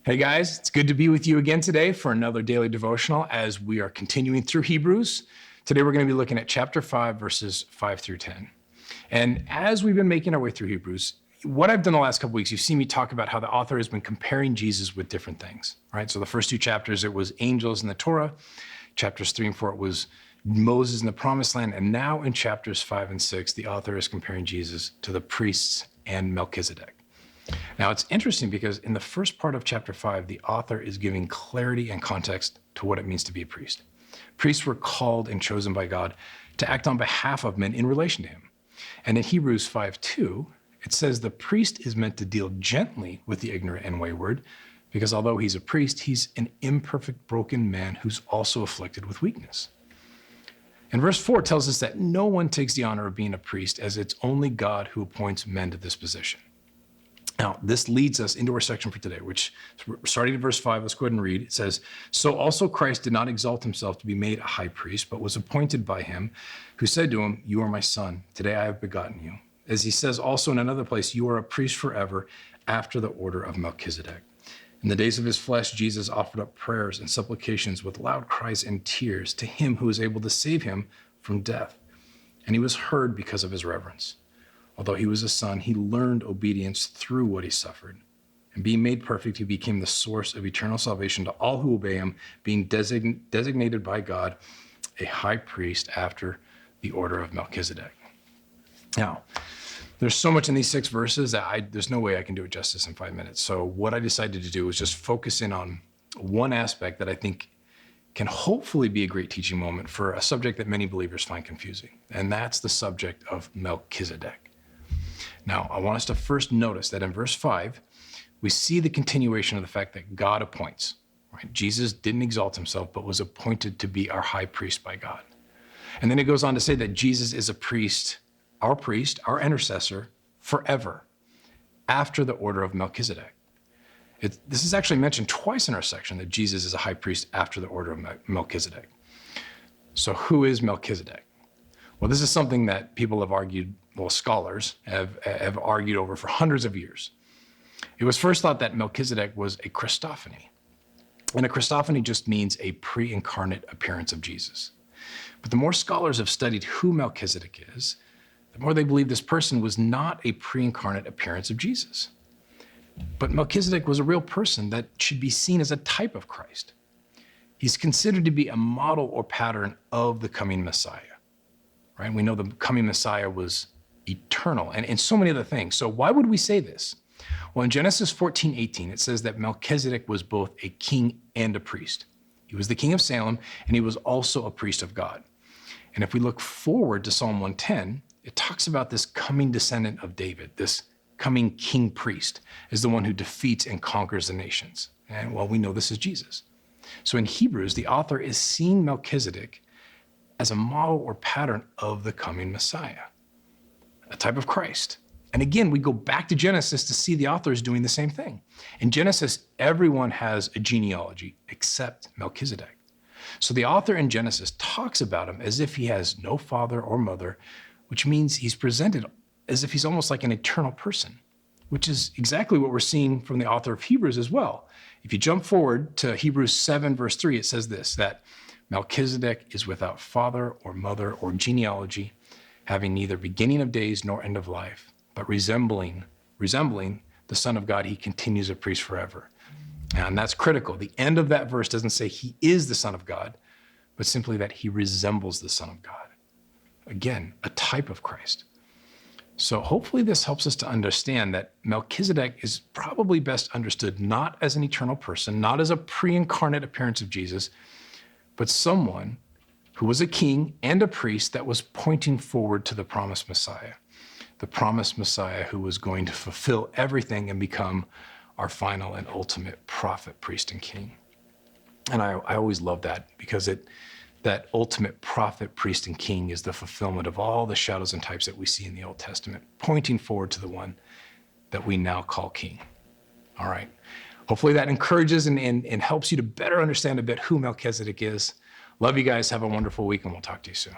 Hey guys, it's good to be with you again today for another daily devotional as we are continuing through Hebrews. Today we're going to be looking at chapter 5, verses 5 through 10. And as we've been making our way through Hebrews, what I've done the last couple weeks, you've seen me talk about how the author has been comparing Jesus with different things, right? So the first two chapters, it was angels in the Torah. Chapters 3 and 4, it was Moses in the Promised Land. And now in chapters 5 and 6, the author is comparing Jesus to the priests and Melchizedek. Now, it's interesting because in the first part of chapter 5, the author is giving clarity and context to what it means to be a priest. Priests were called and chosen by God to act on behalf of men in relation to him. And in Hebrews 5:2, it says the priest is meant to deal gently with the ignorant and wayward, because although he's a priest, he's an imperfect, broken man who's also afflicted with weakness. And verse 4 tells us that no one takes the honor of being a priest, as it's only God who appoints men to this position. Now, this leads us into our section for today, which, starting at verse 5, let's go ahead and read. It says, "So also Christ did not exalt himself to be made a high priest, but was appointed by him, who said to him, 'You are my son, today I have begotten you.' As he says also in another place, 'You are a priest forever, after the order of Melchizedek.' In the days of his flesh, Jesus offered up prayers and supplications with loud cries and tears to him who is able to save him from death. And he was heard because of his reverence. Although he was a son, he learned obedience through what he suffered. And being made perfect, he became the source of eternal salvation to all who obey him, being designated by God a high priest after the order of Melchizedek." Now, there's so much in these 6 verses that there's no way I can do it justice in 5 minutes. So what I decided to do was just focus in on one aspect that I think can hopefully be a great teaching moment for a subject that many believers find confusing. And that's the subject of Melchizedek. Now, I want us to first notice that in verse 5, we see the continuation of the fact that God appoints. Right? Jesus didn't exalt himself, but was appointed to be our high priest by God. And then it goes on to say that Jesus is a priest, our intercessor, forever, after the order of Melchizedek. This is actually mentioned twice in our section, that Jesus is a high priest after the order of Melchizedek. So who is Melchizedek? Well, this is something that people have argued, scholars have argued over for hundreds of years. It was first thought that Melchizedek was a Christophany. And a Christophany just means a pre-incarnate appearance of Jesus. But the more scholars have studied who Melchizedek is, the more they believe this person was not a pre-incarnate appearance of Jesus. But Melchizedek was a real person that should be seen as a type of Christ. He's considered to be a model or pattern of the coming Messiah. Right? We know the coming Messiah was eternal and so many other things. So why would we say this? Well, in Genesis 14:18, it says that Melchizedek was both a king and a priest. He was the king of Salem, and he was also a priest of God. And if we look forward to Psalm 110, it talks about this coming descendant of David, this coming king priest, as the one who defeats and conquers the nations. And well, we know this is Jesus. So in Hebrews, the author is seeing Melchizedek as a model or pattern of the coming Messiah, a type of Christ. And again, we go back to Genesis to see the author is doing the same thing. In Genesis, everyone has a genealogy except Melchizedek. So the author in Genesis talks about him as if he has no father or mother, which means he's presented as if he's almost like an eternal person, which is exactly what we're seeing from the author of Hebrews as well. If you jump forward to Hebrews 7, verse 3, it says this, that Melchizedek is without father or mother or genealogy, having neither beginning of days nor end of life, but resembling the Son of God, he continues a priest forever. And that's critical. The end of that verse doesn't say he is the Son of God, but simply that he resembles the Son of God. Again, a type of Christ. So hopefully this helps us to understand that Melchizedek is probably best understood not as an eternal person, not as a pre-incarnate appearance of Jesus, but someone who was a king and a priest that was pointing forward to the promised Messiah who was going to fulfill everything and become our final and ultimate prophet, priest, and king. And I always love that because that ultimate prophet, priest, and king is the fulfillment of all the shadows and types that we see in the Old Testament, pointing forward to the one that we now call king. All right. Hopefully that encourages and helps you to better understand a bit who Melchizedek is. Love you guys. Have a wonderful week, and we'll talk to you soon.